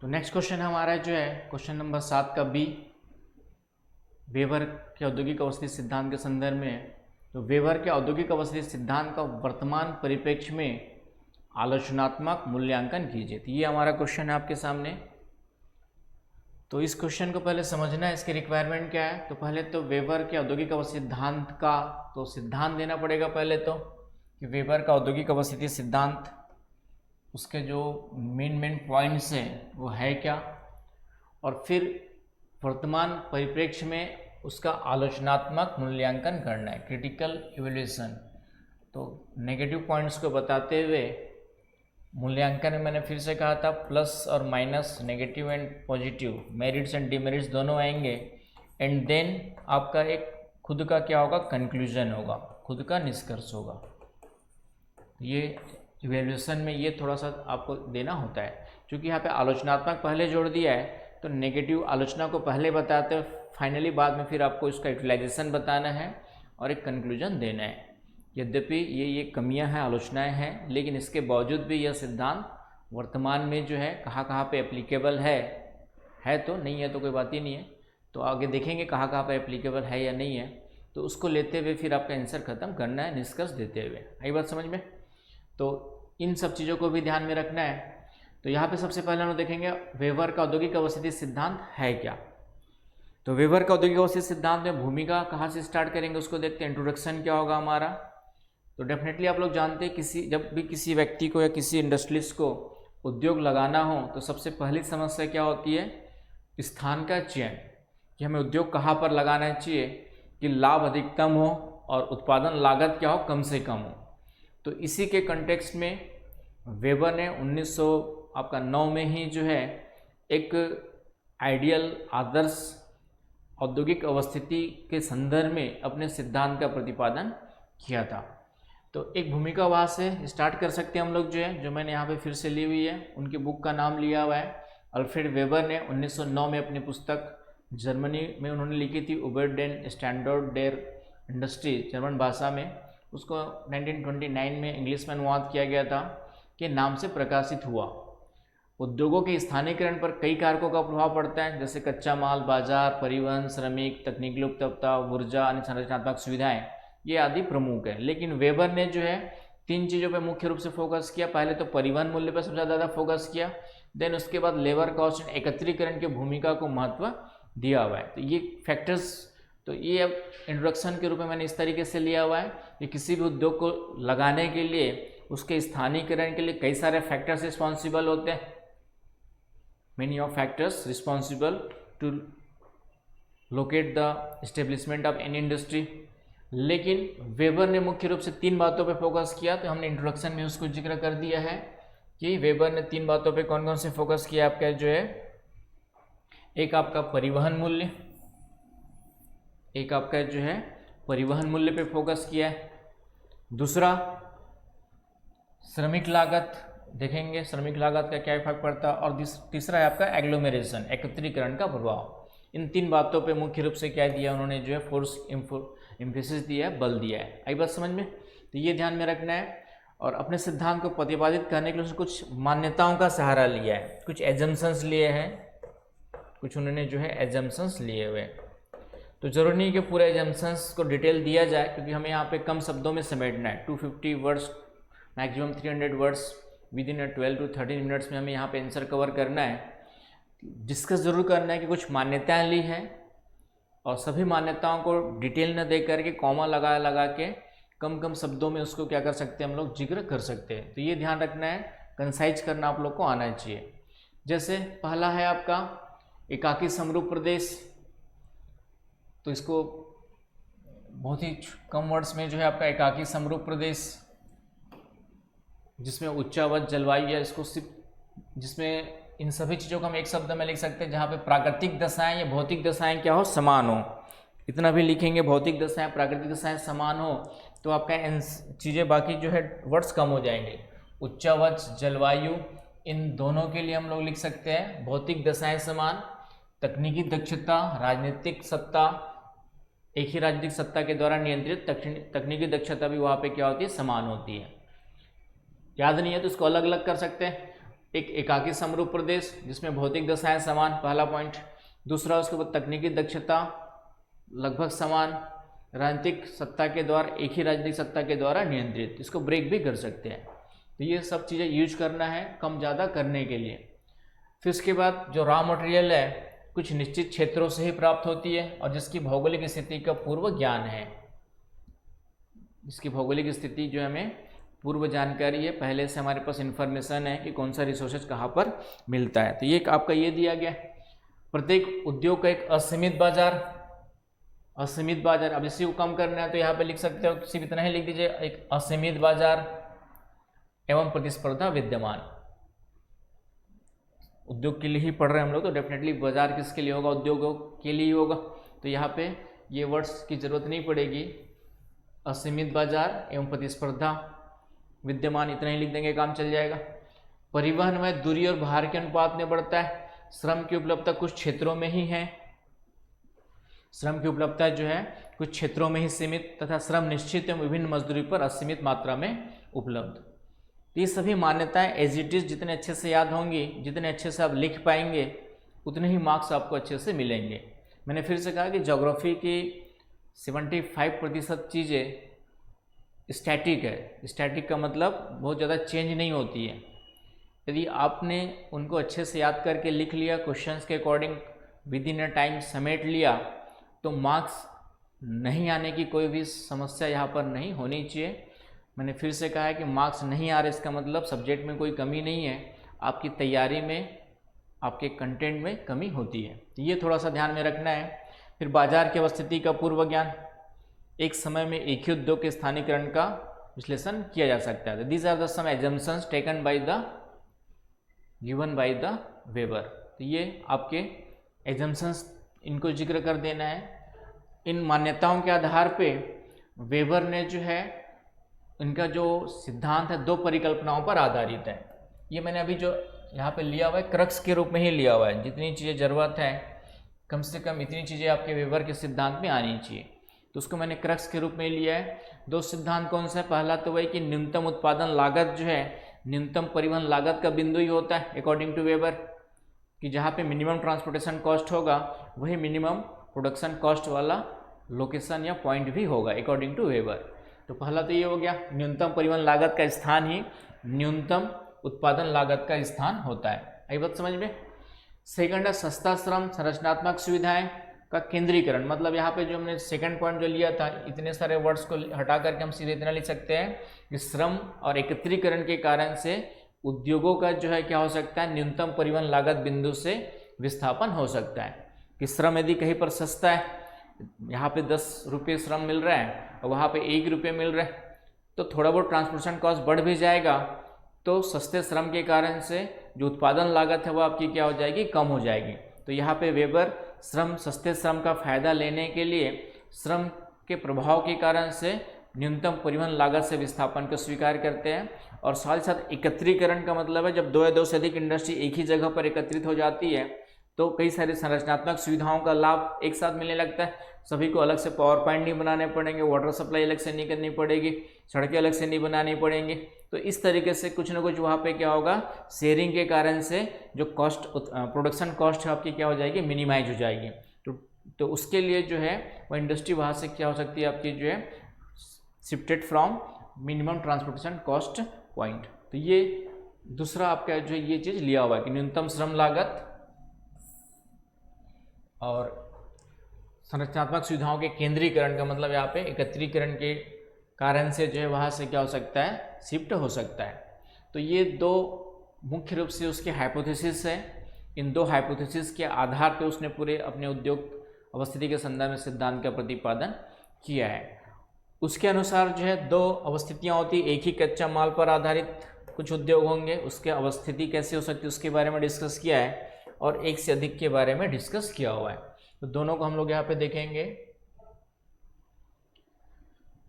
तो next question हमारा जो है क्वेश्चन नंबर 7 का बी, वेबर के औद्योगिक अवस्थित सिद्धांत के संदर्भ में है। तो वेबर के औद्योगिक अवस्थित सिद्धांत का वर्तमान परिप्रेक्ष्य में आलोचनात्मक मूल्यांकन कीजिए। तो ये हमारा क्वेश्चन है आपके सामने। तो इस क्वेश्चन को पहले समझना है, इसकी रिक्वायरमेंट क्या है। तो पहले तो वेबर के औद्योगिक अवस्थित सिद्धांत का तो सिद्धांत देना पड़ेगा पहले तो, कि वेबर का औद्योगिक अवस्थिति सिद्धांत, उसके जो मेन पॉइंट्स हैं वो है क्या, और फिर वर्तमान परिप्रेक्ष्य में उसका आलोचनात्मक मूल्यांकन करना है, क्रिटिकल इवैल्यूएशन। तो नेगेटिव पॉइंट्स को बताते हुए मूल्यांकन में मैंने फिर से कहा था प्लस और minus, negative and positive, merits and demerits दोनों आएंगे। एंड देन आपका एक खुद का क्या होगा, कंक्लूजन होगा, खुद का निष्कर्ष होगा। ये इवैल्यूएशन में ये थोड़ा सा आपको देना होता है, क्योंकि यहाँ पे आलोचनात्मक पहले जोड़ दिया है, तो नेगेटिव आलोचना को पहले बताते हैं, फाइनली बाद में फिर आपको इसका यूटिलाइजेशन बताना है और एक कंक्लूजन देना है। यद्यपि ये कमियां हैं, आलोचनाएं हैं, लेकिन इसके बावजूद भी यह सिद्धांत वर्तमान में जो है कहाँ पे एप्लीकेबल है तो नहीं है तो कोई बात ही नहीं है। तो आगे देखेंगे कहाँ पे एप्लीकेबल है या नहीं है, तो उसको लेते हुए फिर आपका आंसर खत्म करना है, निष्कर्ष देते हुए। आई बात समझ में। तो इन सब चीज़ों को भी ध्यान में रखना है। तो यहाँ पे सबसे पहले हम देखेंगे वेबर का औद्योगिक अवस्थिति सिद्धांत है क्या। तो वेबर का औद्योगिक अवस्थिति सिद्धांत में भूमिका कहाँ से स्टार्ट करेंगे उसको देखते हैं। इंट्रोडक्शन क्या होगा हमारा। तो डेफिनेटली आप लोग जानते हैं जब भी किसी व्यक्ति को या किसी इंडस्ट्रीज को उद्योग लगाना हो तो सबसे पहली समस्या क्या होती है, स्थान का चयन, कि हमें उद्योग कहाँ पर लगाना चाहिए कि लाभ अधिकतम हो और उत्पादन लागत क्या हो, कम से कम हो। तो इसी के कंटेक्स्ट में वेबर ने 1909 में ही जो है एक आइडियल आदर्श औद्योगिक अवस्थिति के संदर्भ में अपने सिद्धांत का प्रतिपादन किया था। तो एक भूमिका वहाँ से स्टार्ट कर सकते हैं हम लोग, जो मैंने यहाँ पे फिर से ली हुई है, उनकी बुक का नाम लिया हुआ है। अल्फ्रेड वेबर ने 1909 में अपनी पुस्तक जर्मनी में उन्होंने लिखी थी, उबर डेन स्टैंडर्ड डेर इंडस्ट्री, जर्मन भाषा में, उसको 1929 में इंग्लिश में अनुवाद किया गया था, के नाम से प्रकाशित हुआ। उद्योगों के स्थानीयकरण पर कई कारकों का प्रभाव पड़ता है, जैसे कच्चा माल, बाजार, परिवहन, श्रमिक, तकनीकी उपलब्धता, ऊर्जा, अन्य संरचनात्मक सुविधाएं, ये आदि प्रमुख है। लेकिन वेबर ने जो है 3 चीज़ों पे मुख्य रूप से फोकस किया। पहले तो परिवहन मूल्य पर सबसे ज़्यादा फोकस किया, देन उसके बाद लेबर कॉस्ट एंड एकत्रीकरण की भूमिका को महत्व दिया हुआ है। तो ये फैक्टर्स, तो ये अब इंट्रोडक्शन के रूप में मैंने इस तरीके से लिया हुआ है कि किसी भी उद्योग को लगाने के लिए उसके स्थानीयकरण के लिए कई सारे फैक्टर्स रिस्पॉन्सिबल होते हैं, many of factors responsible to locate the establishment of any industry. लेकिन वेबर ने मुख्य रूप से 3 बातों पे फोकस किया। तो हमने इंट्रोडक्शन में उसको जिक्र कर दिया है कि वेबर ने 3 बातों पे कौन कौन से फोकस किया आपका जो है, एक आपका परिवहन मूल्य, एक आपका जो है परिवहन मूल्य पे फोकस किया है, दूसरा श्रमिक लागत, देखेंगे श्रमिक लागत का क्या इफेक्ट पड़ता है, और तीसरा है आपका एग्लोमेरेशन, एकत्रीकरण का प्रभाव। इन 3 बातों पे मुख्य रूप से क्या दिया उन्होंने, जो है फोर्स एम्फेसिस दिया है, बल दिया है। आई बात समझ में। तो ये ध्यान में रखना है। और अपने सिद्धांत को प्रतिपादित करने के लिए कुछ मान्यताओं का सहारा लिया है, कुछ एजम्पशंस लिए हैं, कुछ उन्होंने जो है एजम्पशंस लिए हुए। तो जरूरी नहीं कि पूरे एजम्पशंस को डिटेल दिया जाए, क्योंकि हमें यहाँ पे कम शब्दों में समेटना है। 250 words, maximum 300 words with in 12 to 13 minutes में हमें यहाँ पे आंसर कवर करना है। डिस्कस जरूर करना है कि कुछ मान्यताएं ली हैं, और सभी मान्यताओं को डिटेल न दे करके कॉमा लगा के कम शब्दों में उसको क्या कर सकते हैं हम लोग, जिक्र कर सकते हैं। तो ये ध्यान रखना है, कंसाइज करना आप लोग को आना चाहिए। जैसे पहला है आपका एकाकी समरूप प्रदेश। तो इसको बहुत ही कम वर्ड्स में जो है आपका एकाकी समरूप प्रदेश, जिसमें उच्चावच जलवायु, या इसको सिर्फ, जिसमें इन सभी चीज़ों को हम एक शब्द में लिख सकते हैं, जहाँ पे प्राकृतिक दशाएं या भौतिक दशाएं क्या हो, समान हो। इतना भी लिखेंगे, भौतिक दशाएं, प्राकृतिक दशाएं समान हो, तो आपका इन चीज़ें बाकी जो है वर्ड्स कम हो जाएंगे। उच्चावच, जलवायु, इन दोनों के लिए हम लोग लिख सकते हैं भौतिक दशाएं समान। तकनीकी दक्षता, राजनीतिक सत्ता, एक ही राजनीतिक सत्ता के द्वारा नियंत्रित तकनीकी दक्षता भी वहाँ पे क्या होती है, समान होती है। याद नहीं है तो इसको अलग अलग कर सकते हैं। एक एकाकी समरूप प्रदेश जिसमें भौतिक दशाएं समान, पहला पॉइंट। दूसरा, उसके बाद तकनीकी दक्षता लगभग समान, राजनीतिक सत्ता के द्वारा, एक ही राजनीतिक सत्ता के द्वारा नियंत्रित, इसको ब्रेक भी कर सकते हैं। तो ये सब चीज़ें यूज करना है कम ज़्यादा करने के लिए। फिर उसके बाद जो रॉ मटेरियल है कुछ निश्चित क्षेत्रों से ही प्राप्त होती है और जिसकी भौगोलिक स्थिति का पूर्व ज्ञान है, जिसकी भौगोलिक स्थिति जो हमें पूर्व जानकारी है, पहले से हमारे पास इन्फॉर्मेशन है कि कौन सा रिसोर्सेज कहाँ पर मिलता है। तो ये आपका ये दिया गया है। प्रत्येक उद्योग का एक असीमित बाजार, असीमित बाजार, अब इसी को कम करना है तो यहाँ पे लिख सकते हो, सिर्फ इतना ही लिख दीजिए, एक असीमित बाजार एवं प्रतिस्पर्धा विद्यमान। उद्योग के लिए ही पढ़ रहे हैं हम लोग, तो डेफिनेटली बाजार किसके लिए होगा, उद्योगों के लिए ही होगा। तो यहाँ पे ये वर्ड्स की जरूरत नहीं पड़ेगी, असीमित बाजार एवं प्रतिस्पर्धा विद्यमान, इतना ही लिख देंगे, काम चल जाएगा। परिवहन में दूरी और भार के अनुपात में बढ़ता है। श्रम की उपलब्धता कुछ क्षेत्रों में ही है, श्रम की उपलब्धता जो है कुछ क्षेत्रों में ही सीमित, तथा श्रम निश्चित एवं विभिन्न मजदूरी पर असीमित मात्रा में उपलब्ध। ये सभी मान्यताएं एज इट इज जितने अच्छे से याद होंगी, जितने अच्छे से आप लिख पाएंगे, उतने ही मार्क्स आपको अच्छे से मिलेंगे। मैंने फिर से कहा कि ज्योग्राफी की 75% चीज़ें स्टैटिक है। स्टैटिक का मतलब बहुत ज़्यादा चेंज नहीं होती है। यदि आपने उनको अच्छे से याद करके लिख लिया, क्वेश्चंस के according with in a time समेट लिया, तो मार्क्स नहीं आने की कोई भी समस्या यहाँ पर नहीं होनी चाहिए। मैंने फिर से कहा है कि मार्क्स नहीं आ रहे इसका मतलब सब्जेक्ट में कोई कमी नहीं है, आपकी तैयारी में, आपके कंटेंट में कमी होती है। तो ये थोड़ा सा ध्यान में रखना है। फिर बाजार की अवस्थिति का पूर्व ज्ञान, एक समय में एक ही उद्योग के स्थानीयकरण का विश्लेषण किया जा सकता है। These are the some assumptions taken by the given by the Weber. तो ये आपके एजम्पशंस, इनको जिक्र कर देना है। इन मान्यताओं के आधार पे वेबर ने जो है इनका जो सिद्धांत है दो परिकल्पनाओं पर आधारित है। ये मैंने अभी जो यहाँ पे लिया हुआ है क्रक्स के रूप में ही लिया हुआ है। जितनी चीज़ें ज़रूरत है कम से कम इतनी चीज़ें आपके वेबर के सिद्धांत में आनी चाहिए, तो उसको मैंने क्रक्स के रूप में लिया है। दो सिद्धांत कौन सा है, पहला तो वही कि न्यूनतम उत्पादन लागत जो है न्यूनतम परिवहन लागत का बिंदु ही होता है अकॉर्डिंग टू वेबर, कि जहाँ पे मिनिमम ट्रांसपोर्टेशन कॉस्ट होगा वही मिनिमम प्रोडक्शन कॉस्ट वाला लोकेशन या पॉइंट भी होगा अकॉर्डिंग टू वेबर। तो पहला तो ये हो गया, न्यूनतम परिवहन लागत का स्थान ही न्यूनतम उत्पादन लागत का स्थान होता है। आई बात समझ में। सेकंड है सस्ता श्रम संरचनात्मक सुविधाएं का केंद्रीकरण, मतलब यहाँ पे जो हमने सेकंड पॉइंट जो लिया था, इतने सारे वर्ड्स को हटा करके हम सीधे इतना लिख सकते हैं कि श्रम और एकत्रीकरण के कारण से उद्योगों का जो है क्या हो सकता है, न्यूनतम परिवहन लागत बिंदु से विस्थापन हो सकता है। कि श्रम यदि कहीं पर सस्ता है, यहाँ पे 10 रुपये श्रम मिल रहा है और वहाँ पे 1 रुपये मिल रहा है, तो थोड़ा बहुत ट्रांसपोर्टेशन कॉस्ट बढ़ भी जाएगा, तो सस्ते श्रम के कारण से जो उत्पादन लागत है वो आपकी क्या हो जाएगी, कम हो जाएगी। तो यहाँ पे वेबर श्रम, सस्ते श्रम का फायदा लेने के लिए श्रम के प्रभाव के कारण से न्यूनतम परिवहन लागत से विस्थापन को स्वीकार करते हैं। और साथ ही साथ एकत्रीकरण का मतलब है जब 2 या 2 से अधिक इंडस्ट्री एक ही जगह पर एकत्रित हो जाती है तो कई सारी संरचनात्मक सुविधाओं का लाभ एक साथ मिलने लगता है। सभी को अलग से पावर पॉइंट नहीं बनाने पड़ेंगे, वाटर सप्लाई अलग से नहीं करनी पड़ेगी, सड़कें अलग से नहीं बनानी पड़ेंगी। तो इस तरीके से कुछ ना कुछ वहाँ पे क्या होगा, शेयरिंग के कारण से जो कॉस्ट, प्रोडक्शन कॉस्ट है आपकी क्या हो जाएगी, मिनिमाइज हो जाएगी। तो उसके लिए जो है वो इंडस्ट्री वहाँ से क्या हो सकती है आपकी जो है shifted from minimum transportation cost point. तो ये दूसरा आपका जो ये चीज़ लिया हुआ है कि न्यूनतम श्रम लागत और संरचनात्मक सुविधाओं के केंद्रीकरण का मतलब यहाँ पे एकत्रीकरण के कारण से जो है वहाँ से क्या हो सकता है, शिफ्ट हो सकता है। तो ये दो मुख्य रूप से उसके हाइपोथेसिस है। इन दो हाइपोथेसिस के आधार पे उसने पूरे अपने उद्योग अवस्थिति के संदर्भ में सिद्धांत का प्रतिपादन किया है। उसके अनुसार जो है 2 अवस्थितियाँ होती, एक ही कच्चा माल पर आधारित कुछ उद्योग होंगे, उसके अवस्थिति कैसे हो सकती है उसके बारे में डिस्कस किया है, और एक से अधिक के बारे में डिस्कस किया हुआ है। तो दोनों को हम लोग यहाँ पे देखेंगे।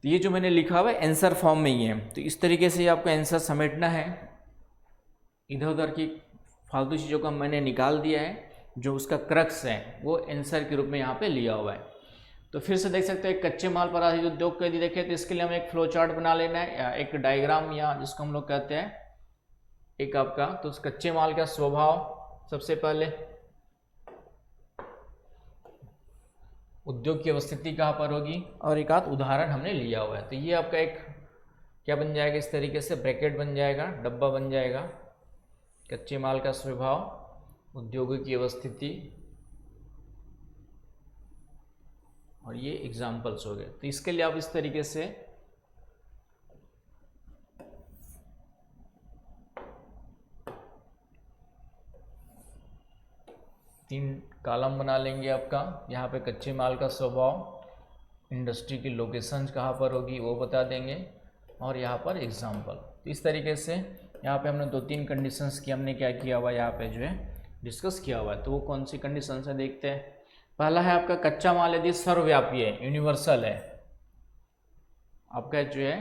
तो ये जो मैंने लिखा हुआ है आंसर फॉर्म में ही है, तो इस तरीके से आपको आंसर समेटना है। इधर उधर की फालतू चीज़ों को मैंने निकाल दिया है, जो उसका क्रक्स है वो आंसर के रूप में यहाँ पे लिया हुआ है। तो फिर से देख सकते हैं कच्चे माल पर आधारित उद्योग को यदि देखें तो इसके लिए हमें एक फ्लो चार्ट बना लेना है, या एक डायग्राम, या जिसको हम लोग कहते हैं एक आपका तो उस कच्चे माल का स्वभाव, सबसे पहले उद्योग की अवस्थिति कहाँ पर होगी, और एक आध उदाहरण हमने लिया हुआ है। तो ये आपका एक क्या बन जाएगा, इस तरीके से ब्रैकेट बन जाएगा, डब्बा बन जाएगा, कच्चे माल का स्वभाव, उद्योगों की अवस्थिति, और ये एग्जाम्पल्स हो गए। तो इसके लिए आप इस तरीके से तीन कॉलम बना लेंगे आपका। यहाँ पे कच्चे माल का स्वभाव, इंडस्ट्री की लोकेशंस कहाँ पर होगी वो बता देंगे, और यहाँ पर एग्जाम्पल। तो इस तरीके से यहाँ पे हमने 2-3 कंडीशंस की हमने क्या किया हुआ यहाँ पे जो है डिस्कस किया हुआ है। तो वो कौन सी कंडीशंस है देखते हैं। पहला है आपका कच्चा माल यदि सर्वव्यापी है, यूनिवर्सल है, आपका जो है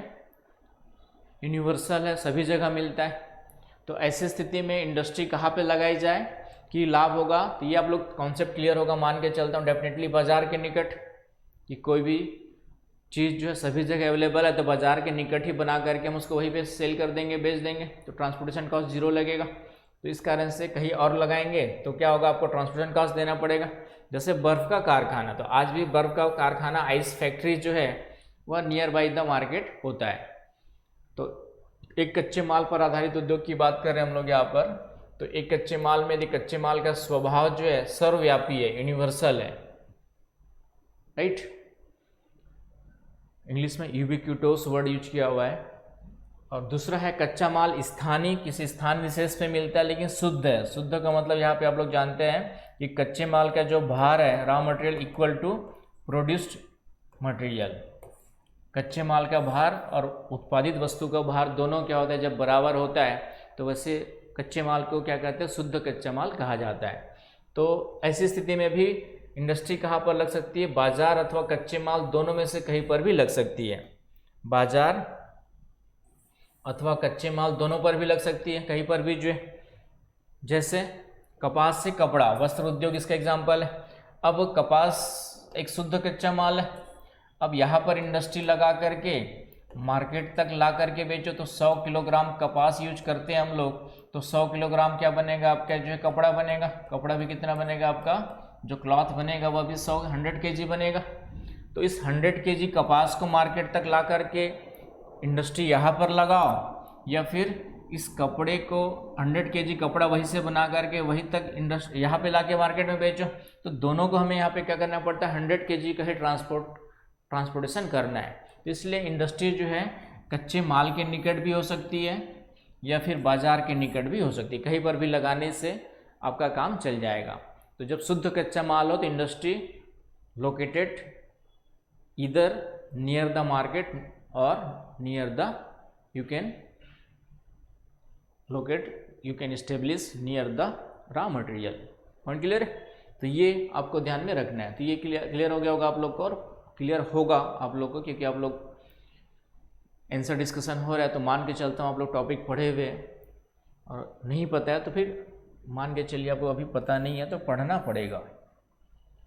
यूनिवर्सल है, सभी जगह मिलता है, तो ऐसी स्थिति में इंडस्ट्री कहाँ पे लगाई जाए कि लाभ होगा। तो ये आप लोग कॉन्सेप्ट क्लियर होगा, मान के चलता हूँ डेफिनेटली बाजार के निकट, कि कोई भी चीज़ जो है सभी जगह अवेलेबल है तो बाजार के निकट ही बना करके हम उसको वहीं पे सेल कर देंगे, बेच देंगे, तो ट्रांसपोर्टेशन कॉस्ट जीरो लगेगा। तो इस कारण से कहीं और लगाएंगे तो क्या होगा, आपको ट्रांसपोर्टेशन कॉस्ट देना पड़ेगा। जैसे बर्फ़ का कारखाना, तो आज भी बर्फ़ का कारखाना, आइस फैक्ट्री जो है वह नियर बाई द मार्केट होता है। तो एक कच्चे माल पर आधारित उद्योग की बात कर रहे हैं हम लोग यहाँ पर। तो एक कच्चे माल में यदि कच्चे माल का स्वभाव जो है सर्वव्यापी है, यूनिवर्सल है, राइट, इंग्लिश में यूबिक्यूटोस वर्ड यूज किया हुआ है। और दूसरा है कच्चा माल स्थानीय, किसी स्थान विशेष पे मिलता है लेकिन शुद्ध है। शुद्ध का मतलब यहाँ पे आप लोग जानते हैं कि कच्चे माल का जो भार है, raw material equal to produced material, कच्चे माल का भार और उत्पादित वस्तु का भार दोनों क्या होता है, जब बराबर होता है तो वैसे कच्चे माल को क्या कहते हैं, शुद्ध कच्चा माल कहा जाता है। तो ऐसी स्थिति में भी इंडस्ट्री कहाँ पर लग सकती है, बाजार अथवा कच्चे माल दोनों में से कहीं पर भी लग सकती है। बाजार अथवा कच्चे माल दोनों पर भी लग सकती है, कहीं पर भी जो है। जैसे कपास से कपड़ा, वस्त्र उद्योग इसका एग्जाम्पल है। अब कपास एक शुद्ध कच्चा माल है, अब यहाँ पर इंडस्ट्री लगा करके मार्केट तक ला करके बेचो तो 100 किलोग्राम कपास यूज करते हैं हम लोग, तो 100 किलोग्राम क्या बनेगा आपका, जो है कपड़ा बनेगा। कपड़ा भी कितना बनेगा आपका, जो क्लॉथ बनेगा वह भी 100 kg बनेगा। तो इस 100 kg कपास को मार्केट तक ला करके इंडस्ट्री यहाँ पर लगाओ, या फिर इस कपड़े को 100 kg कपड़ा वहीं से बना करके वहीं तक इंडस्ट्री यहाँ पे ला के मार्केट में बेचो। तो दोनों को हमें यहाँ पे क्या करना पड़ता है, 100 kg का ही ट्रांसपोर्टेशन करना है। तो इसलिए इंडस्ट्री जो है कच्चे माल के निकट भी हो सकती है या फिर बाजार के निकट भी हो सकती है, कहीं पर भी लगाने से आपका काम चल जाएगा। तो जब शुद्ध कच्चा माल हो तो इंडस्ट्री लोकेटेड इधर नियर द मार्केट और near the you can establish near the raw material. Point clear है? तो ये आपको ध्यान में रखना है। तो ये क्लियर हो गया होगा आप लोग को, और क्लियर होगा आप लोग को, क्योंकि आप लोग आंसर डिस्कशन हो रहा है। तो मान के चलता हूँ आप लोग टॉपिक पढ़े हुए और नहीं पता है तो फिर मान के चलिए आपको अभी पता नहीं है तो पढ़ना पड़ेगा।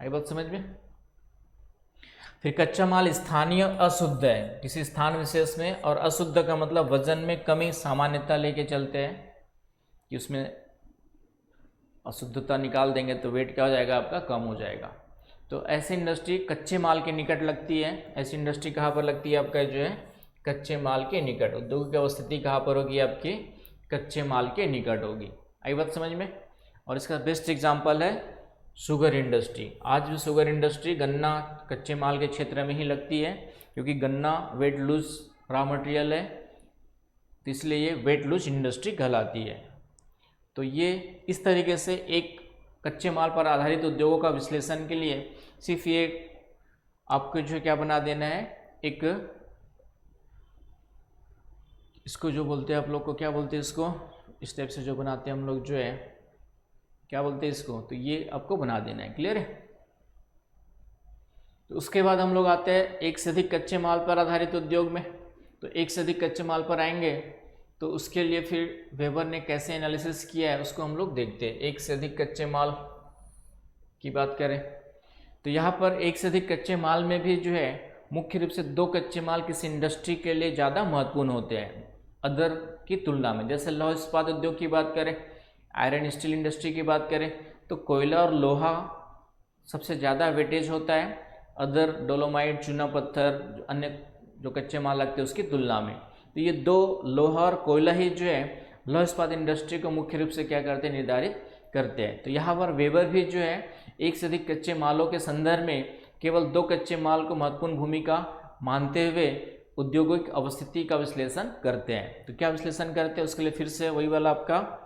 आई बात समझ में? फिर कच्चा माल स्थानीय अशुद्ध है, किसी स्थान विशेष में, और अशुद्ध का मतलब वजन में कमी, सामान्यता लेके चलते हैं कि उसमें अशुद्धता निकाल देंगे तो वेट क्या हो जाएगा आपका, कम हो जाएगा। तो ऐसी इंडस्ट्री कच्चे माल के निकट लगती है। ऐसी इंडस्ट्री कहाँ पर लगती है आपका, जो है कच्चे माल के निकट। उद्योग की अवस्थिति कहाँ पर होगी आपकी, कच्चे माल के निकट होगी। आई बात समझ में? और इसका बेस्ट एग्जांपल है शुगर इंडस्ट्री। आज भी शुगर इंडस्ट्री गन्ना कच्चे माल के क्षेत्र में ही लगती है, क्योंकि गन्ना वेट लूज रॉ मटेरियल है, तो इसलिए ये वेट लूज इंडस्ट्री कहलाती है। तो ये इस तरीके से एक कच्चे माल पर आधारित उद्योगों का विश्लेषण के लिए सिर्फ ये आपको जो क्या बना देना है, एक इसको जो बोलते हैं आप लोग को, क्या बोलते हैं इसको, इस टाइप से जो बनाते हैं हम लोग, जो है क्या बोलते हैं इसको, तो ये आपको बना देना है। क्लियर है? तो उसके बाद हम लोग आते हैं एक से अधिक कच्चे माल पर आधारित उद्योग में। तो एक से अधिक कच्चे माल पर आएंगे तो उसके लिए फिर वेबर ने कैसे एनालिसिस किया है उसको हम लोग देखते हैं। एक से अधिक कच्चे माल की बात करें तो यहाँ पर एक से अधिक कच्चे माल में भी जो है मुख्य रूप से 2 कच्चे माल किसी इंडस्ट्री के लिए ज़्यादा महत्वपूर्ण होते हैं। अदर की तुलना में। जैसे लौह इस्पात उद्योग की बात करें, आयरन स्टील इंडस्ट्री की बात करें, तो कोयला और लोहा सबसे ज़्यादा वेटेज होता है अदर डोलोमाइट, चूना पत्थर, अन्य जो कच्चे माल लगते हैं उसकी तुलना में। तो ये दो, लोहा और कोयला ही जो है लौह इस्पात इंडस्ट्री को मुख्य रूप से क्या करते हैं, निर्धारित करते हैं। तो यहाँ पर वेबर भी जो है एक से अधिक कच्चे मालों के संदर्भ में केवल दो कच्चे माल को महत्वपूर्ण भूमिका मानते हुए औद्योगिक अवस्थिति का विश्लेषण करते हैं। तो क्या विश्लेषण करते हैं, उसके लिए फिर से वही वाला आपका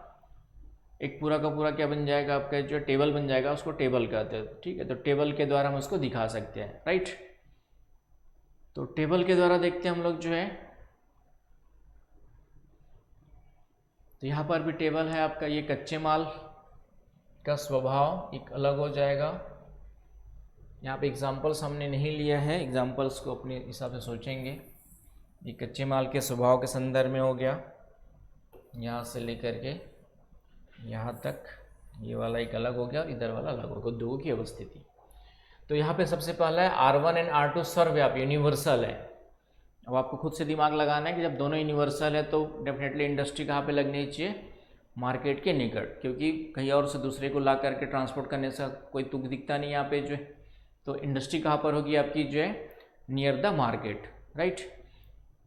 एक पूरा का पूरा क्या बन जाएगा, आपका जो टेबल बन जाएगा, उसको टेबल कहते हैं। ठीक है, तो टेबल के द्वारा हम उसको दिखा सकते हैं, राइट। तो टेबल के द्वारा देखते हैं हम लोग जो है, तो यहाँ पर भी टेबल है आपका। ये कच्चे माल का स्वभाव एक अलग हो जाएगा। यहाँ पे एग्जाम्पल्स हमने नहीं लिया है, एग्जाम्पल्स को अपने हिसाब से सोचेंगे। ये कच्चे माल के स्वभाव के संदर्भ में हो गया, यहाँ से लेकर के यहाँ तक ये वाला एक अलग हो गया और इधर वाला अलग हो गया, उद्योगों की अवस्थिति। तो यहाँ पे सबसे पहला है R1 एंड R2 सर्वव्यापी, यूनिवर्सल है। अब आपको खुद से दिमाग लगाना है कि जब दोनों यूनिवर्सल है तो डेफिनेटली इंडस्ट्री कहाँ पे लगनी चाहिए, मार्केट के निकट, क्योंकि कहीं और से दूसरे को ला करके ट्रांसपोर्ट करने से कोई तुक दिखता नहीं यहाँ पे जो है। तो इंडस्ट्री कहाँ पर होगी आपकी जो है, नियर द मार्केट, राइट,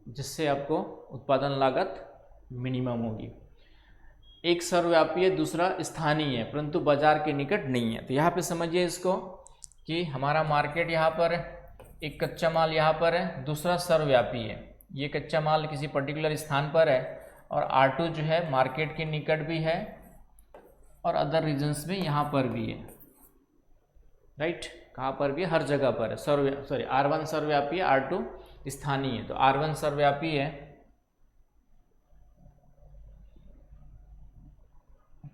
जिससे आपको उत्पादन लागत मिनिमम होगी। एक सर्वव्यापी है, दूसरा स्थानीय है, परंतु बाजार के निकट नहीं है। तो यहाँ पे समझिए इसको कि हमारा मार्केट यहाँ पर है, एक कच्चा माल यहाँ पर है, दूसरा सर्वव्यापी है। ये कच्चा माल किसी पर्टिकुलर स्थान पर है और R2 जो है मार्केट के निकट भी है और अदर रीजन्स में यहाँ पर भी है, राइट। कहाँ पर भी, हर जगह पर है। R1 सर्वव्यापी है, R2 स्थानीय है। तो R1 सर्वव्यापी है,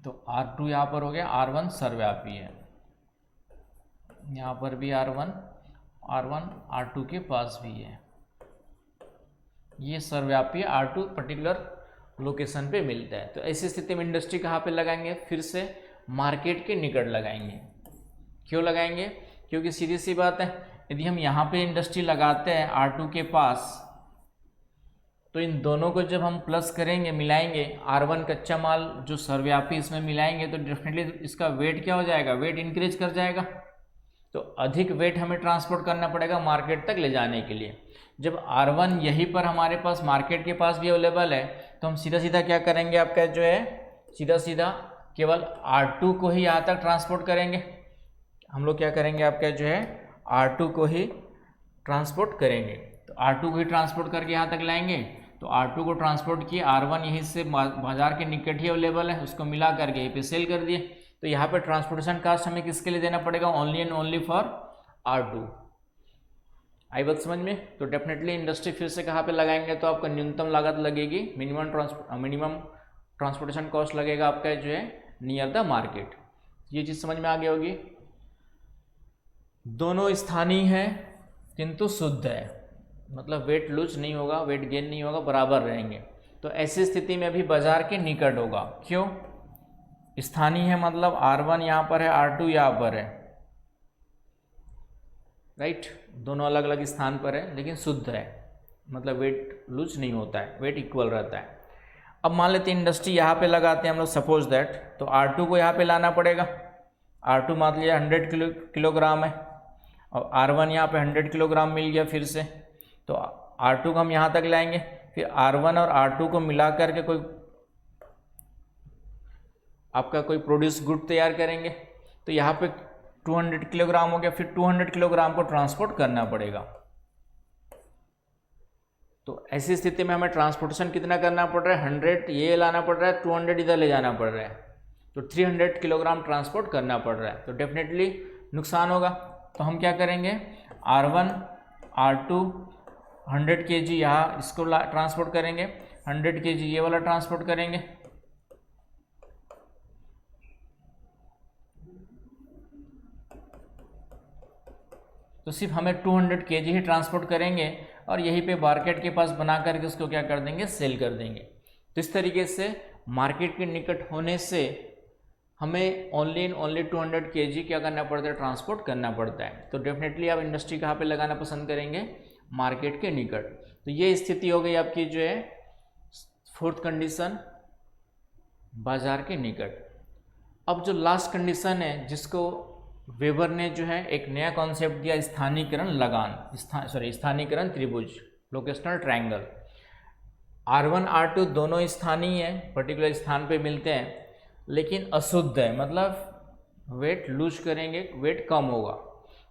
तो R2 यहाँ पर हो गया, R1 सर्वव्यापी है। यहाँ पर भी R1 R2 के पास भी है, ये सर्वव्यापी है। R2 पर्टिकुलर लोकेशन पे मिलता है। तो ऐसी स्थिति में इंडस्ट्री कहाँ पे लगाएंगे, फिर से मार्केट के निकट लगाएंगे। क्यों लगाएंगे, क्योंकि सीधी सी बात है, यदि हम यहाँ पे इंडस्ट्री लगाते हैं R2 के पास, तो इन दोनों को जब हम प्लस करेंगे, मिलाएंगे, R1 कच्चा माल जो सर्वव्यापी इसमें मिलाएंगे, तो डेफिनेटली इसका वेट क्या हो जाएगा, वेट इंक्रीज कर जाएगा। तो अधिक वेट हमें ट्रांसपोर्ट करना पड़ेगा मार्केट तक ले जाने के लिए। जब R1 यहीं पर हमारे पास मार्केट के पास भी अवेलेबल है, तो हम सीधा सीधा क्या करेंगे, आपका जो है सीधा सीधा केवल R2 को ही यहाँ तक ट्रांसपोर्ट करेंगे। हम लोग क्या करेंगे, आपका जो है R2 को ही ट्रांसपोर्ट करेंगे। तो R2 को ही ट्रांसपोर्ट करके यहाँ तक लाएंगे। तो R2 को ट्रांसपोर्ट किए, R1 यहीं से बाजार के निकट ही अवेलेबल है, उसको मिला करके यहीं पे सेल कर दिए। तो यहाँ पे ट्रांसपोर्टेशन कास्ट हमें किसके लिए देना पड़ेगा, only and only for R2। आई बात समझ में। तो डेफिनेटली इंडस्ट्री फिर से कहाँ पे लगाएंगे, तो आपका न्यूनतम लागत लगेगी, मिनिमम ट्रांसपोर्टेशन कॉस्ट लगेगा आपका जो है नियर द मार्केट। ये चीज़ समझ में आ गई होगी। दोनों स्थानीय है किंतु शुद्ध है, मतलब वेट लूज नहीं होगा, वेट गेन नहीं होगा, बराबर रहेंगे। तो ऐसी स्थिति में भी बाजार के निकट होगा। क्यों, स्थानीय है मतलब R1 यहाँ पर है, R2 यहाँ पर है, राइट। दोनों अलग अलग स्थान पर है लेकिन शुद्ध है, मतलब वेट लूज नहीं होता है, वेट इक्वल रहता है। अब मान लेते हैं इंडस्ट्री यहाँ पे लगाते हैं हम लोग, सपोज दैट, तो R2 को यहाँ पे लाना पड़ेगा। R2 मान लिया 100 किलोग्राम है और R1 यहाँ पे 100 किलोग्राम मिल गया फिर से। तो R2 को हम यहाँ तक लाएंगे, फिर R1 और R2 को मिला करके कोई आपका कोई प्रोड्यूस गुड तैयार करेंगे। तो यहाँ पे 200 किलोग्राम हो गया, फिर 200 किलोग्राम को ट्रांसपोर्ट करना पड़ेगा। तो ऐसी स्थिति में हमें ट्रांसपोर्टेशन कितना करना पड़ रहा है, 100 ये लाना पड़ रहा है, 200 इधर ले जाना पड़ रहा है, तो 300 किलोग्राम ट्रांसपोर्ट करना पड़ रहा है। तो डेफिनेटली नुकसान होगा। तो हम क्या करेंगे, R1 R2 100 kg यहाँ इसको ट्रांसपोर्ट करेंगे, 100 kg ये वाला ट्रांसपोर्ट करेंगे। तो सिर्फ हमें 200 kg ही ट्रांसपोर्ट करेंगे और यहीं पे मार्केट के पास बना करके उसको क्या कर देंगे, सेल कर देंगे। तो इस तरीके से मार्केट के निकट होने से हमें ओनली एंड ओनली 200 kg क्या करना पड़ता है, ट्रांसपोर्ट करना पड़ता है। तो डेफिनेटली आप इंडस्ट्री कहाँ पे लगाना पसंद करेंगे, मार्केट के निकट। तो ये स्थिति हो गई आपकी जो है फोर्थ कंडीशन बाजार के निकट। अब जो लास्ट कंडीशन है जिसको वेबर ने जो है एक नया कॉन्सेप्ट दिया, स्थानीयकरण लगान, स्थानीयकरण त्रिभुज, लोकेशनल ट्रायंगल। R1 R2 दोनों स्थानीय हैं, पर्टिकुलर स्थान पे मिलते हैं, लेकिन अशुद्ध है, मतलब वेट लूज करेंगे, वेट कम होगा।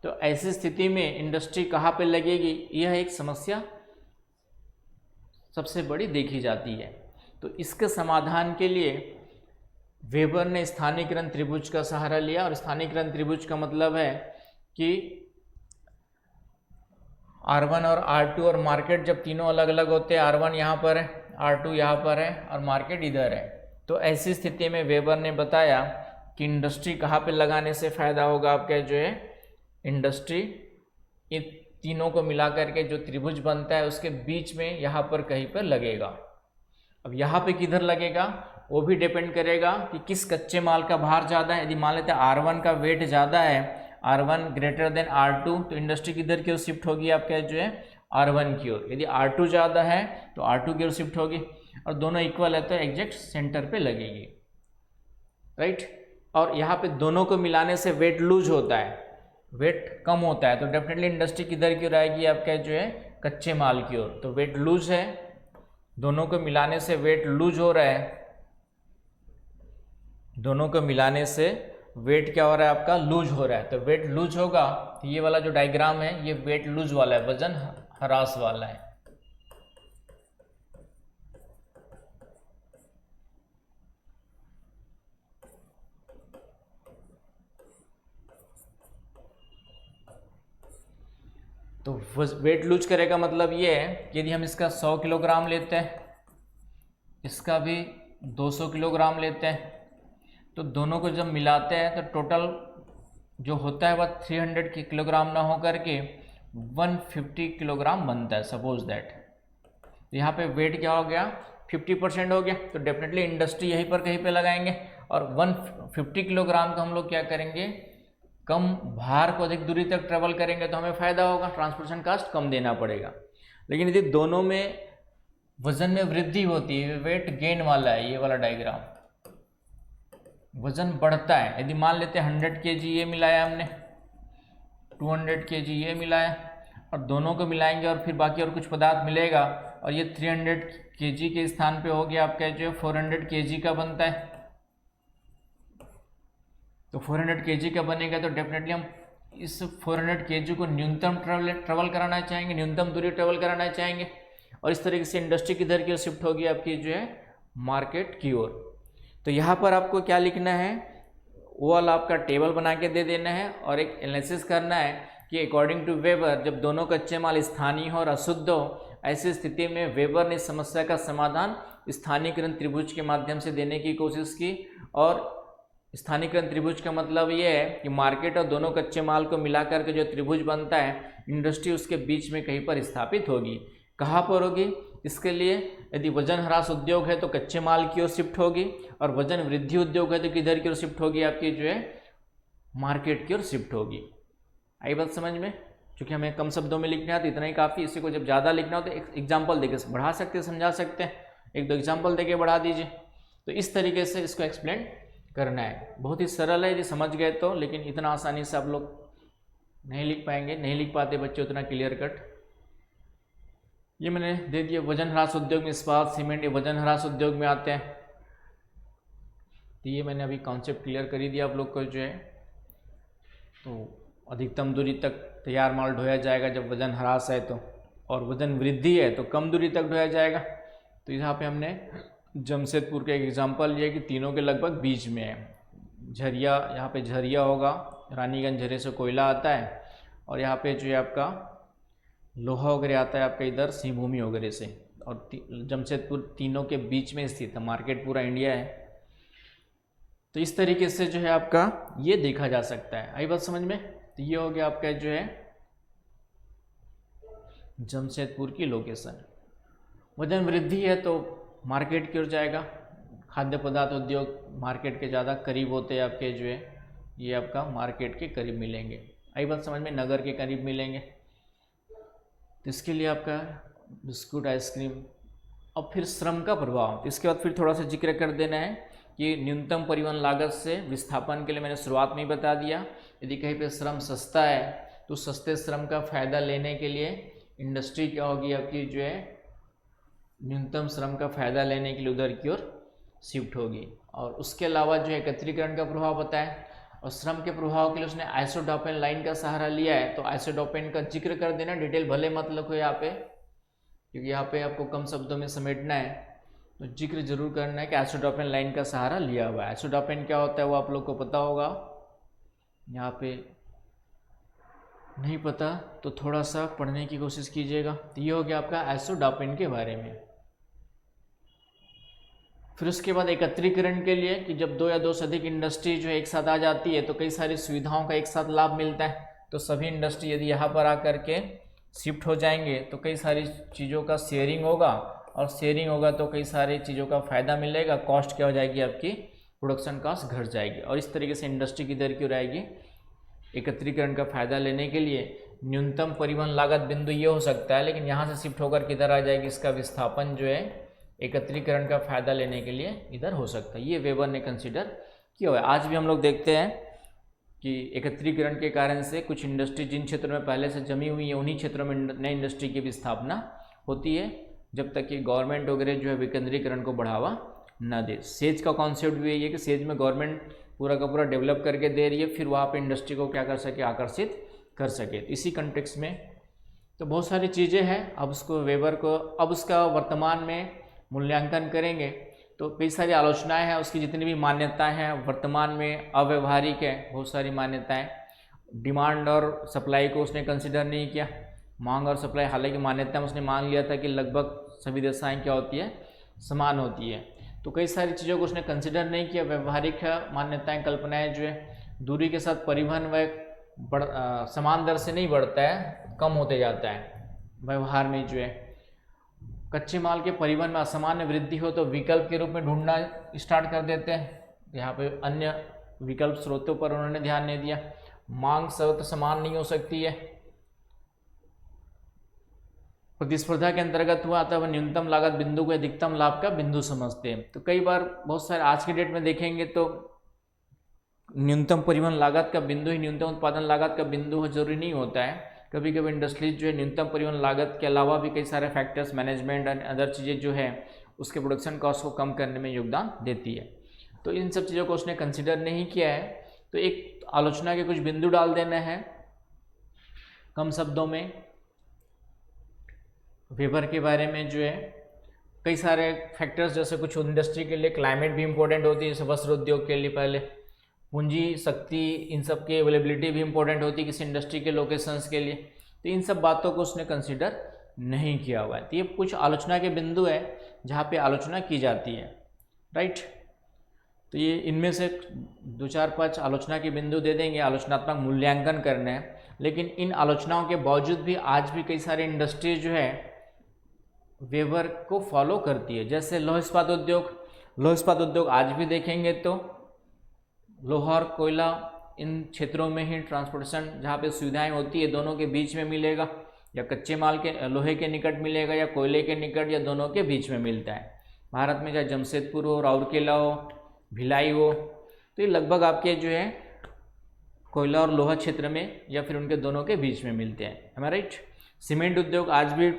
तो ऐसी स्थिति में इंडस्ट्री कहाँ पे लगेगी, यह एक समस्या सबसे बड़ी देखी जाती है। तो इसके समाधान के लिए वेबर ने स्थानीयकरण त्रिभुज का सहारा लिया। और स्थानीयकरण त्रिभुज का मतलब है कि R1 और R2 और मार्केट जब तीनों अलग अलग होते हैं, R1 यहाँ पर है, R2 यहाँ पर है और मार्केट इधर है, तो ऐसी स्थिति में वेबर ने बताया कि इंडस्ट्री कहाँ पे लगाने से फ़ायदा होगा, आपका जो है इंडस्ट्री इन तीनों को मिला करके जो त्रिभुज बनता है उसके बीच में यहाँ पर कहीं पर लगेगा। अब यहाँ पे किधर लगेगा वो भी डिपेंड करेगा कि किस कच्चे माल का भार ज़्यादा है। यदि मान लेते हैं R1 का वेट ज़्यादा है, R1 ग्रेटर देन R2, तो इंडस्ट्री किधर की ओर शिफ्ट होगी, आपका जो है R1 की ओर। यदि R2 ज़्यादा है तो R2 की ओर शिफ्ट होगी, और दोनों इक्वल है तो एग्जैक्ट सेंटर पे लगेगी, राइट। और यहाँ पे दोनों को मिलाने से वेट लूज होता है, वेट कम होता है, तो डेफिनेटली इंडस्ट्री किधर की ओर आएगी, आपका जो है कच्चे माल की ओर। तो वेट लूज है, दोनों को मिलाने से वेट लूज हो रहा है, दोनों को मिलाने से वेट क्या हो रहा है, आपका लूज हो रहा है। तो वेट लूज होगा, तो ये वाला जो डायग्राम है ये वेट लूज वाला है, वजन ह्रास वाला है। तो वेट लूज करेगा मतलब ये है कि यदि हम इसका 100 किलोग्राम लेते हैं, इसका भी 200 किलोग्राम लेते हैं, तो दोनों को जब मिलाते हैं तो टोटल जो होता है वह 300 किलोग्राम ना हो करके 150 किलोग्राम बनता है, सपोज दैट। यहाँ पे वेट क्या हो गया, 50% हो गया, तो डेफिनेटली इंडस्ट्री यहीं पर कहीं पे लगाएंगे। और 150 किलोग्राम का हम लोग क्या करेंगे, कम भार को अधिक दूरी तक ट्रेवल करेंगे तो हमें फ़ायदा होगा, ट्रांसपोर्टेशन कास्ट कम देना पड़ेगा। लेकिन यदि दोनों में वजन में वृद्धि होती है, वेट गेन वाला है ये वाला डायग्राम, वजन बढ़ता है। यदि मान लेते हैं 100 kg ये मिलाया हमने, 200 kg ये मिलाया, और दोनों को मिलाएंगे और फिर बाकी और कुछ पदार्थ मिलेगा, और ये 300 kg के स्थान पे हो गया आपका जो 400 kg का बनता है। तो 400 kg का बनेगा तो डेफिनेटली हम इस 400 kg को न्यूनतम ट्रेवल कराना चाहेंगे, न्यूनतम दूरी ट्रेवल कराना चाहेंगे, और इस तरीके से इंडस्ट्री किधर की ओर शिफ्ट होगी, आपकी जो है मार्केट की ओर। तो यहाँ पर आपको क्या लिखना है, वो वाला आपका टेबल बना के दे देना है, और एक एनालिसिस करना है कि अकॉर्डिंग टू वेबर जब दोनों कच्चे माल स्थानीय हो और अशुद्ध हो, ऐसी स्थिति में वेबर ने समस्या का समाधान स्थानीयकरण त्रिभुज के माध्यम से देने की कोशिश की। और स्थानीयकरण त्रिभुज का मतलब ये है कि मार्केट और दोनों कच्चे माल को मिलाकर के जो त्रिभुज बनता है, इंडस्ट्री उसके बीच में कहीं पर स्थापित होगी। कहाँ पर होगी, इसके लिए यदि वजन ह्रास उद्योग है तो कच्चे माल की ओर शिफ्ट होगी, और वजन वृद्धि उद्योग है तो किधर की ओर शिफ्ट होगी, आपकी जो है मार्केट की ओर शिफ्ट होगी। आई बात समझ में? क्योंकि हमें कम शब्दों में लिखना है तो इतना ही काफ़ी। इसी को जब ज़्यादा लिखना हो तो एक एग्जाम्पल देके बढ़ा सकते हैं, समझा सकते हैं, एक दो एग्जाम्पल देके बढ़ा दीजिए। तो इस तरीके से इसको एक्सप्लेन करना है। बहुत ही सरल है यदि समझ गए तो, लेकिन इतना आसानी से आप लोग नहीं लिख पाएंगे, नहीं लिख पाते बच्चे उतना क्लियर कट। ये मैंने दे दिया, वजन ह्रास उद्योग में इस्पात सीमेंट ये वजन ह्रास उद्योग में आते हैं। तो ये मैंने अभी कॉन्सेप्ट क्लियर कर ही दिया आप लोग को जो है। तो अधिकतम दूरी तक तैयार माल ढोया जाएगा जब वजन ह्रास है तो, और वजन वृद्धि है तो कम दूरी तक ढोया जाएगा। तो यहाँ पे हमने जमशेदपुर का एक एग्जाम्पल लिया कि तीनों के लगभग बीच में है। झरिया, यहाँ पे झरिया होगा, रानीगंज झरे से कोयला आता है, और यहाँ पे जो है आपका लोहा वगैरह आता है आपका इधर सिंहभूमि वगैरह से, और जमशेदपुर तीनों के बीच में स्थित है, मार्केट पूरा इंडिया है। तो इस तरीके से जो है आपका ये देखा जा सकता है। आई बात समझ में? तो ये हो गया आपका जो है जमशेदपुर की लोकेशन। वजन वृद्धि है तो मार्केट की ओर जाएगा, खाद्य पदार्थ उद्योग मार्केट के ज़्यादा करीब होते हैं आपके जो है, ये आपका मार्केट के करीब मिलेंगे। आई बात समझ में? नगर के करीब मिलेंगे। तो इसके लिए आपका बिस्कुट, आइसक्रीम अब फिर श्रम का प्रभाव, तो इसके बाद फिर थोड़ा सा जिक्र कर देना है कि न्यूनतम परिवहन लागत से विस्थापन के लिए मैंने शुरुआत में ही बता दिया। यदि कहीं पे श्रम सस्ता है तो सस्ते श्रम का फ़ायदा लेने के लिए इंडस्ट्री क्या होगी आपकी जो है न्यूनतम श्रम का फ़ायदा लेने के लिए उधर की ओर शिफ्ट होगी। और उसके अलावा जो है एकत्रीकरण का प्रभाव बताया, और श्रम के प्रभाव के लिए उसने आइसोडोपेन लाइन का सहारा लिया है। तो आइसोडोपेन का जिक्र कर देना, डिटेल भले मत लिखो यहाँ पे, क्योंकि यहाँ पे आपको कम शब्दों में समेटना है, तो जिक्र जरूर करना है कि आइसोडोपेन लाइन का सहारा लिया हुआ है। आइसोडोपेन क्या होता है वो आप लोग को पता होगा, यहाँ पे नहीं पता तो थोड़ा सा पढ़ने की कोशिश कीजिएगा। तो ये हो गया आपका आइसोडोपेन के बारे में। फिर उसके बाद एकत्रीकरण के लिए कि जब दो या दो से अधिक इंडस्ट्री जो है एक साथ आ जाती है तो कई सारी सुविधाओं का एक साथ लाभ मिलता है। तो सभी इंडस्ट्री यदि यहाँ पर आकर के शिफ्ट हो जाएंगे तो कई सारी चीज़ों का शेयरिंग होगा, और शेयरिंग होगा तो कई सारी चीज़ों का फ़ायदा मिलेगा। कॉस्ट क्या हो जाएगी आपकी, प्रोडक्शन कॉस्ट घट जाएगी। और इस तरीके से इंडस्ट्री की दर क्यों रहेगी, एकत्रीकरण का फ़ायदा लेने के लिए न्यूनतम परिवहन लागत बिंदु ये हो सकता है, लेकिन यहाँ से शिफ्ट होकर किधर आ जाएगी, इसका विस्थापन जो है एकत्रीकरण का फ़ायदा लेने के लिए इधर हो सकता है। ये वेबर ने कंसिडर किया हुआ है। आज भी हम लोग देखते हैं कि एकत्रीकरण के कारण से कुछ इंडस्ट्री जिन क्षेत्रों में पहले से जमी हुई है उन्हीं क्षेत्रों में नई इंडस्ट्री की भी स्थापना होती है, जब तक कि गवर्नमेंट वगैरह जो है विकेंद्रीकरण को बढ़ावा न दे। सेज का कॉन्सेप्ट भी यही है कि सेज में गवर्नमेंट पूरा का पूरा डेवलप करके दे रही है, फिर वहाँ पे इंडस्ट्री को क्या कर सके, आकर्षित कर सके। इसी कंटेक्स्ट में तो बहुत सारी चीज़ें हैं। अब उसको वेबर को अब उसका वर्तमान में मूल्यांकन करेंगे तो कई सारी आलोचनाएं हैं, उसकी जितनी भी मान्यताएं हैं वर्तमान में अव्यवहारिक है, बहुत सारी मान्यताएं। डिमांड और सप्लाई को उसने कंसिडर नहीं किया, मांग और सप्लाई, हालांकि मान्यता में उसने मान लिया था कि लगभग सभी दशाएं क्या होती है, समान होती है। तो कई सारी चीज़ों को उसने कंसिडर नहीं किया। व्यवहारिक मान्यताएं, कल्पनाएं जो है दूरी के साथ परिवहन व समान दर से नहीं बढ़ता है, कम होते जाता है। व्यवहार में जो है कच्चे माल के परिवहन में असामान्य वृद्धि हो तो विकल्प के रूप में ढूंढना स्टार्ट कर देते हैं। यहाँ पे अन्य विकल्प स्रोतों पर उन्होंने ध्यान नहीं दिया। मांग सर्वत्र समान नहीं हो सकती है। प्रतिस्पर्धा के अंतर्गत हुआ था वह न्यूनतम लागत बिंदु को अधिकतम लाभ का बिंदु समझते हैं। तो कई बार बहुत सारे आज की डेट में देखेंगे तो न्यूनतम परिवहन लागत का बिंदु ही न्यूनतम उत्पादन लागत का बिंदु हो, जरूरी नहीं होता है। कभी कभी इंडस्ट्रीज जो है न्यूनतम परिवहन लागत के अलावा भी कई सारे फैक्टर्स, मैनेजमेंट एंड अदर चीज़ें जो है उसके प्रोडक्शन कॉस्ट को कम करने में योगदान देती है। तो इन सब चीज़ों को उसने कंसिडर नहीं किया है। तो एक आलोचना के कुछ बिंदु डाल देना है कम शब्दों में। वेबर के बारे में जो है कई सारे फैक्टर्स, जैसे कुछ इंडस्ट्री के लिए क्लाइमेट भी इंपॉर्टेंट होती है, जैसे वस्त्र उद्योग के लिए पहले पूंजी शक्ति, इन सब की अवेलेबिलिटी भी इंपॉर्टेंट होती है किसी इंडस्ट्री के लोकेशंस के लिए। तो इन सब बातों को उसने कंसिडर नहीं किया हुआ है। तो ये कुछ आलोचना के बिंदु है जहाँ पे आलोचना की जाती है, राइट। तो ये इनमें से 2-4-5 आलोचना के बिंदु दे देंगे, आलोचनात्मक मूल्यांकन करना है। लेकिन इन आलोचनाओं के बावजूद भी आज भी कई सारे इंडस्ट्री जो है वेबर को फॉलो करती है। जैसे लौह इस्पात उद्योग आज भी देखेंगे तो लोहा और कोयला इन क्षेत्रों में ही ट्रांसपोर्टेशन जहाँ पे सुविधाएं होती है दोनों के बीच में मिलेगा, या कच्चे माल के लोहे के निकट मिलेगा या कोयले के निकट, या दोनों के बीच में मिलता है। भारत में चाहे जमशेदपुर हो, राउरकेला हो, भिलाई हो, तो ये लगभग आपके जो है कोयला और लोहा क्षेत्र में या फिर उनके दोनों के बीच में मिलते हैं, है राइट। सीमेंट उद्योग आज भी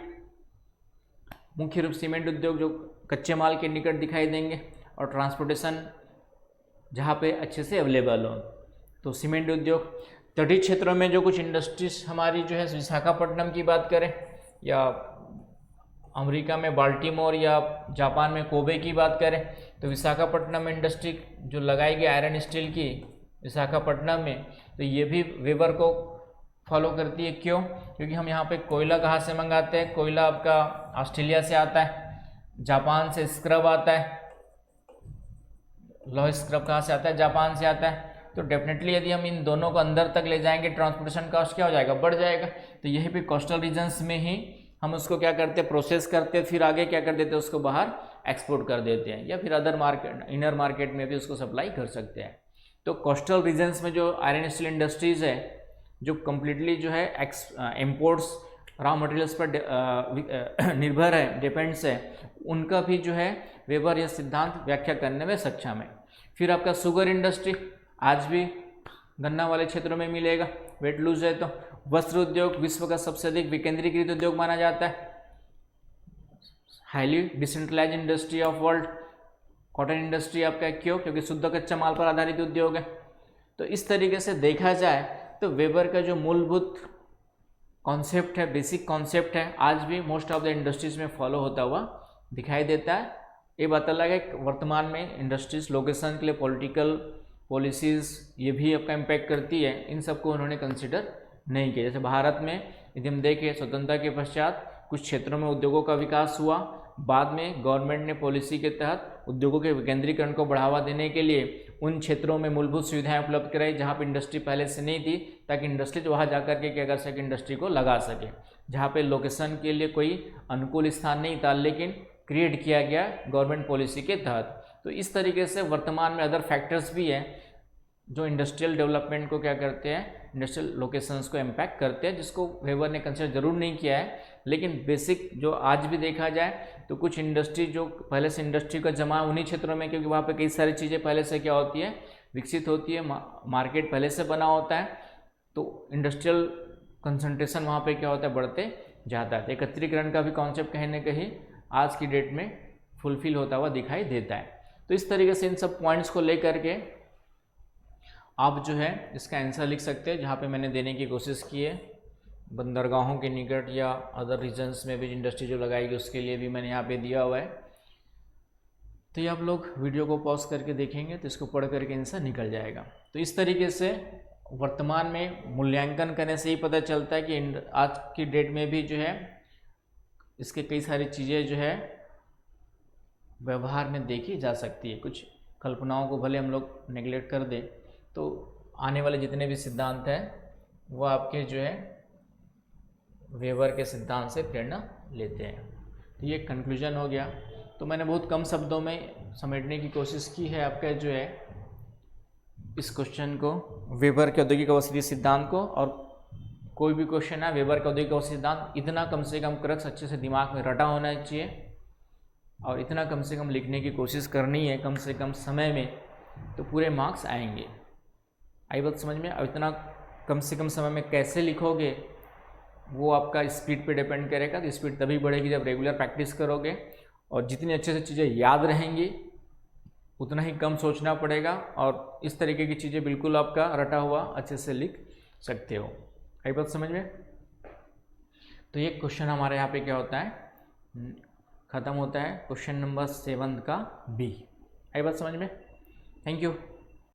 मुख्य रूप सीमेंट उद्योग जो कच्चे माल के निकट दिखाई देंगे और ट्रांसपोर्टेशन जहाँ पे अच्छे से अवेलेबल हो। तो सीमेंट उद्योग, तटीय क्षेत्रों में जो कुछ इंडस्ट्रीज हमारी जो है विशाखापट्टनम की बात करें, या अमेरिका में बाल्टीमोर, या जापान में कोबे की बात करें, तो विशाखापट्टनम इंडस्ट्री जो लगाई गई आयरन स्टील की विशाखापट्टनम में, तो ये भी वेबर को फॉलो करती है। क्यों? क्योंकि हम यहाँ पे कोयला कहाँ से मंगाते हैं, कोयला आपका ऑस्ट्रेलिया से आता है, जापान से स्क्रब आता है, लौह स्क्रब कहाँ से आता है, जापान से आता है। तो डेफिनेटली यदि हम इन दोनों को अंदर तक ले जाएंगे ट्रांसपोर्टेशन कॉस्ट क्या हो जाएगा, बढ़ जाएगा। तो यही पे कोस्टल रीजन्स में ही हम उसको क्या करते हैं, प्रोसेस करते हैं, फिर आगे क्या कर देते हैं, उसको बाहर एक्सपोर्ट कर देते हैं, या फिर अदर मार्केट, इनर मार्केट में भी उसको सप्लाई कर सकते हैं। तो कोस्टल रीजन्स में जो आयरन स्टील इंडस्ट्रीज है जो कम्प्लीटली जो है इम्पोर्ट्स रॉ मटेरियल्स पर निर्भर है, डिपेंड्स है, उनका भी जो है वेबर यह सिद्धांत व्याख्या करने में सक्षम है। फिर आपका शुगर इंडस्ट्री, आज भी गन्ना वाले क्षेत्रों में मिलेगा, वेट लूज है। तो वस्त्र उद्योग विश्व का सबसे अधिक विकेंद्रीकृत उद्योग माना जाता है, highly decentralize industry of world. Cotton industry आपका क्यों? क्योंकि शुद्ध कच्चा माल पर आधारित उद्योग है। तो इस तरीके से देखा जाए तो वेबर का जो मूलभूत कॉन्सेप्ट है, बेसिक कॉन्सेप्ट है, आज भी मोस्ट ऑफ द इंडस्ट्रीज में फॉलो होता हुआ दिखाई देता है। ये बात अलग है वर्तमान में इंडस्ट्रीज लोकेशन के लिए पॉलिटिकल पॉलिसीज़ ये भी आपका इम्पैक्ट करती है, इन सबको उन्होंने कंसिडर नहीं किया। जैसे भारत में यदि हम देखें स्वतंत्रता के पश्चात कुछ क्षेत्रों में उद्योगों का विकास हुआ, बाद में गवर्नमेंट ने पॉलिसी के तहत उद्योगों के विकेंद्रीकरण को बढ़ावा देने के लिए उन क्षेत्रों में मूलभूत सुविधाएं उपलब्ध कराई जहां पर इंडस्ट्री पहले से नहीं थी, ताकि इंडस्ट्री वहां जाकर के क्या कर सके, इंडस्ट्री को लगा सके। जहां पे लोकेशन के लिए कोई अनुकूल स्थान नहीं था, लेकिन क्रिएट किया गया गवर्नमेंट पॉलिसी के तहत। तो इस तरीके से वर्तमान में अदर फैक्टर्स भी हैं जो इंडस्ट्रियल डेवलपमेंट को क्या करते हैं, इंडस्ट्रियल लोकेशंस को इम्पैक्ट करते हैं, जिसको वेबर ने कंसिडर जरूर नहीं किया है। लेकिन बेसिक जो आज भी देखा जाए तो कुछ इंडस्ट्री जो पहले से इंडस्ट्री का जमा उन्हीं क्षेत्रों में, क्योंकि वहाँ पे कई सारी चीज़ें पहले से क्या होती है, विकसित होती है, मार्केट पहले से बना होता है, तो इंडस्ट्रियल कंसंट्रेशन वहाँ पे क्या होता है, बढ़ते जाता है। एकत्रीकरण का भी कॉन्सेप्ट कहीं ना कहीं आज की डेट में फुलफिल होता हुआ दिखाई देता है। तो इस तरीके से इन सब पॉइंट्स को लेकर के आप जो है इसका आंसर लिख सकते हैं, जहाँ पे मैंने देने की कोशिश की है। बंदरगाहों के निकट या अदर रीजन्स में भी इंडस्ट्री जो लगाएगी उसके लिए भी मैंने यहाँ पे दिया हुआ है। तो ये आप लोग वीडियो को पॉज करके देखेंगे तो इसको पढ़ करके आंसर निकल जाएगा। तो इस तरीके से वर्तमान में मूल्यांकन करने से ही पता चलता है कि आज की डेट में भी जो है इसके कई सारी चीज़ें जो है व्यवहार में देखी जा सकती है। कुछ कल्पनाओं को भले हम लोग नेगलेक्ट कर दें तो आने वाले जितने भी सिद्धांत हैं वो आपके जो है वेबर के सिद्धांत से प्रेरणा लेते हैं। तो ये कंक्लूजन हो गया। तो मैंने बहुत कम शब्दों में समेटने की कोशिश की है आपका जो है इस क्वेश्चन को, वेबर के औद्योगिक अवस्थिति सिद्धांत को। और कोई भी क्वेश्चन है वेबर का औद्योगिक अवस्थिति सिद्धांत, इतना कम से कम क्रक्स अच्छे से दिमाग में रटा होना चाहिए और इतना कम से कम लिखने की कोशिश करनी है कम से कम समय में, तो पूरे मार्क्स आएंगे। आई बात समझ में? अब इतना कम से कम समय में कैसे लिखोगे वो आपका स्पीड पे डिपेंड करेगा। तो स्पीड तभी बढ़ेगी जब रेगुलर प्रैक्टिस करोगे, और जितनी अच्छे से चीज़ें याद रहेंगी उतना ही कम सोचना पड़ेगा, और इस तरीके की चीज़ें बिल्कुल आपका रटा हुआ अच्छे से लिख सकते हो। आई बात समझ में? तो ये क्वेश्चन हमारे यहाँ पे क्या होता है, ख़त्म होता है। क्वेश्चन नंबर 7 का बी। आई बात समझ में? Thank you.